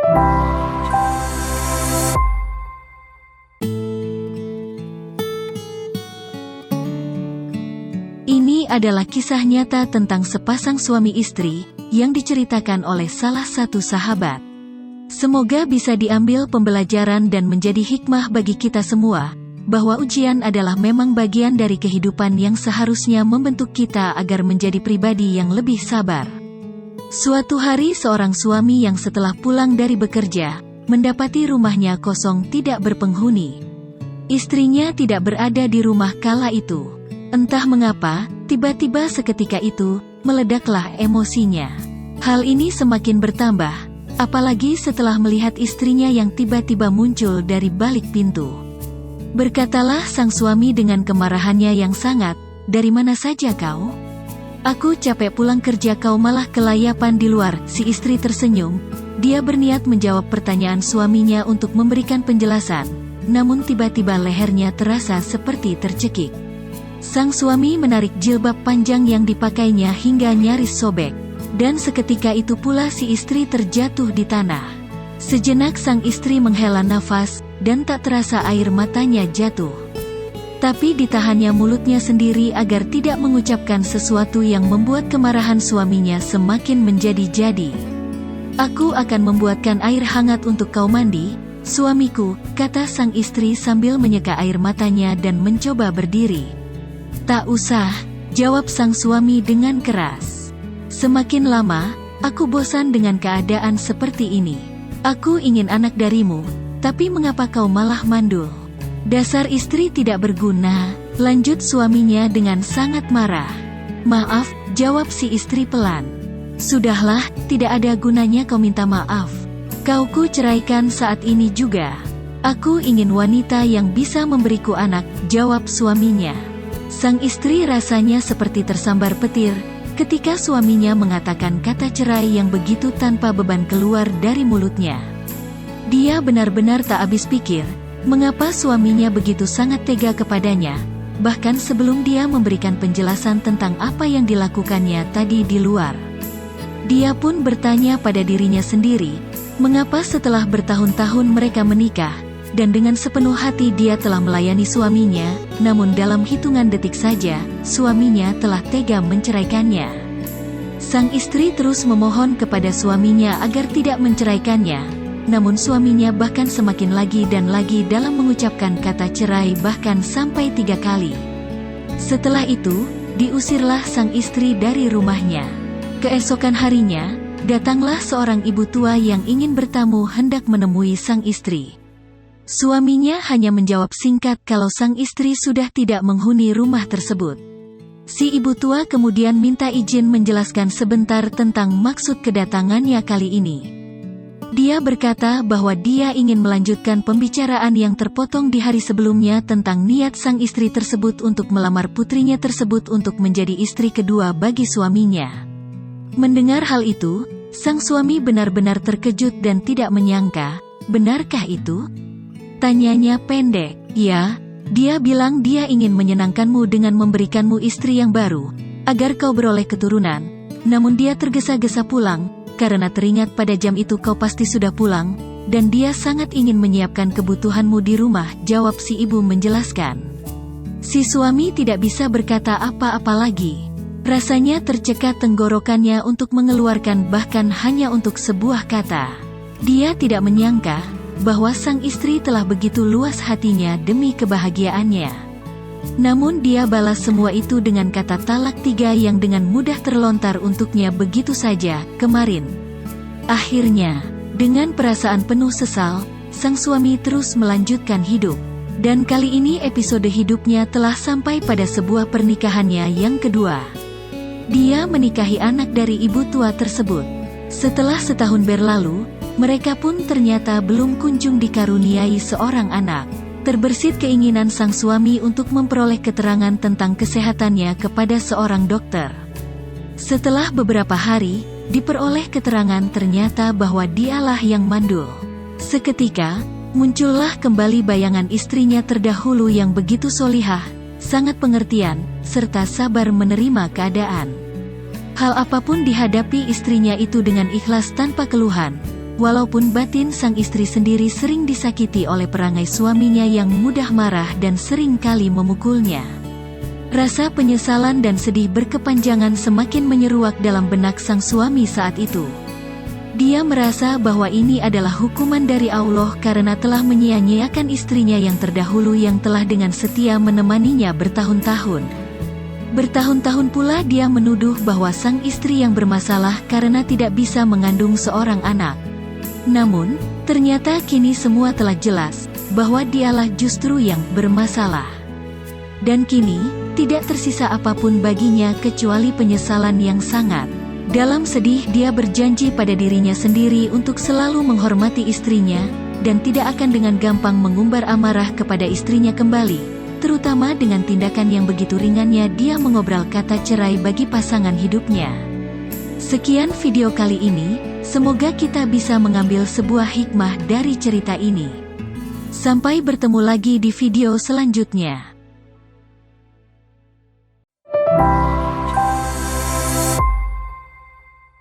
Ini adalah kisah nyata tentang sepasang suami istri yang diceritakan oleh salah satu sahabat. Semoga bisa diambil pembelajaran dan menjadi hikmah bagi kita semua, bahwa ujian adalah memang bagian dari kehidupan yang seharusnya membentuk kita agar menjadi pribadi yang lebih sabar. Suatu hari seorang suami yang setelah pulang dari bekerja, mendapati rumahnya kosong tidak berpenghuni. Istrinya tidak berada di rumah kala itu. Entah mengapa, tiba-tiba seketika itu, meledaklah emosinya. Hal ini semakin bertambah, apalagi setelah melihat istrinya yang tiba-tiba muncul dari balik pintu. Berkatalah sang suami dengan kemarahannya yang sangat, "Dari mana saja kau? Aku capek pulang kerja kau malah kelayapan di luar." Si istri tersenyum, dia berniat menjawab pertanyaan suaminya untuk memberikan penjelasan, namun tiba-tiba lehernya terasa seperti tercekik. Sang suami menarik jilbab panjang yang dipakainya hingga nyaris sobek, dan seketika itu pula si istri terjatuh di tanah. Sejenak sang istri menghela nafas, dan tak terasa air matanya jatuh. Tapi ditahannya mulutnya sendiri agar tidak mengucapkan sesuatu yang membuat kemarahan suaminya semakin menjadi-jadi. "Aku akan membuatkan air hangat untuk kau mandi, suamiku," kata sang istri sambil menyeka air matanya dan mencoba berdiri. "Tak usah," jawab sang suami dengan keras. "Semakin lama, aku bosan dengan keadaan seperti ini. Aku ingin anak darimu, tapi mengapa kau malah mandul?" "Dasar istri tidak berguna," lanjut suaminya dengan sangat marah. "Maaf," jawab si istri pelan. "Sudahlah, tidak ada gunanya kau minta maaf. Kau ku ceraikan saat ini juga. Aku ingin wanita yang bisa memberiku anak," jawab suaminya. Sang istri rasanya seperti tersambar petir, ketika suaminya mengatakan kata cerai yang begitu tanpa beban keluar dari mulutnya. Dia benar-benar tak habis pikir, mengapa suaminya begitu sangat tega kepadanya, bahkan sebelum dia memberikan penjelasan tentang apa yang dilakukannya tadi di luar. Dia pun bertanya pada dirinya sendiri, mengapa setelah bertahun-tahun mereka menikah, dan dengan sepenuh hati dia telah melayani suaminya, namun dalam hitungan detik saja, suaminya telah tega menceraikannya. Sang istri terus memohon kepada suaminya agar tidak menceraikannya, namun suaminya bahkan semakin lagi dan lagi dalam mengucapkan kata cerai bahkan sampai 3 kali. Setelah itu, diusirlah sang istri dari rumahnya. Keesokan harinya, datanglah seorang ibu tua yang ingin bertamu hendak menemui sang istri. Suaminya hanya menjawab singkat kalau sang istri sudah tidak menghuni rumah tersebut. Si ibu tua kemudian minta izin menjelaskan sebentar tentang maksud kedatangannya kali ini. Dia berkata bahwa dia ingin melanjutkan pembicaraan yang terpotong di hari sebelumnya tentang niat sang istri tersebut untuk melamar putrinya tersebut untuk menjadi istri kedua bagi suaminya. Mendengar hal itu, sang suami benar-benar terkejut dan tidak menyangka, "Benarkah itu?" Tanyanya pendek. "Ya," dia bilang, "dia ingin menyenangkanmu dengan memberikanmu istri yang baru, agar kau beroleh keturunan." Namun dia tergesa-gesa pulang, karena teringat pada jam itu kau pasti sudah pulang, dan dia sangat ingin menyiapkan kebutuhanmu di rumah, jawab si ibu menjelaskan. Si suami tidak bisa berkata apa-apa lagi. Rasanya tercekat tenggorokannya untuk mengeluarkan bahkan hanya untuk sebuah kata. Dia tidak menyangka bahwa sang istri telah begitu luas hatinya demi kebahagiaannya. Namun dia balas semua itu dengan kata talak 3 yang dengan mudah terlontar untuknya begitu saja, "Kemarin." Akhirnya, dengan perasaan penuh sesal, sang suami terus melanjutkan hidup. Dan kali ini episode hidupnya telah sampai pada sebuah pernikahannya yang kedua. Dia menikahi anak dari ibu tua tersebut. Setelah setahun berlalu, mereka pun ternyata belum kunjung dikaruniai seorang anak. Terbersit keinginan sang suami untuk memperoleh keterangan tentang kesehatannya kepada seorang dokter. Setelah beberapa hari, diperoleh keterangan ternyata bahwa dialah yang mandul. Seketika, muncullah kembali bayangan istrinya terdahulu yang begitu solihah, sangat pengertian, serta sabar menerima keadaan. Hal apapun dihadapi istrinya itu dengan ikhlas tanpa keluhan. walaupun batin sang istri sendiri sering disakiti oleh perangai suaminya yang mudah marah dan sering kali memukulnya. Rasa penyesalan dan sedih berkepanjangan semakin menyeruak dalam benak sang suami saat itu. Dia merasa bahwa ini adalah hukuman dari Allah karena telah menyia-nyiakan istrinya yang terdahulu yang telah dengan setia menemaninya bertahun-tahun. Bertahun-tahun pula dia menuduh bahwa sang istri yang bermasalah karena tidak bisa mengandung seorang anak. Namun, ternyata kini semua telah jelas, bahwa dialah justru yang bermasalah. Dan kini, tidak tersisa apapun baginya kecuali penyesalan yang sangat. Dalam sedih dia berjanji pada dirinya sendiri untuk selalu menghormati istrinya, dan tidak akan dengan gampang mengumbar amarah kepada istrinya kembali, terutama dengan tindakan yang begitu ringannya dia mengobrol kata cerai bagi pasangan hidupnya. Sekian video kali ini, semoga kita bisa mengambil sebuah hikmah dari cerita ini. Sampai bertemu lagi di video selanjutnya.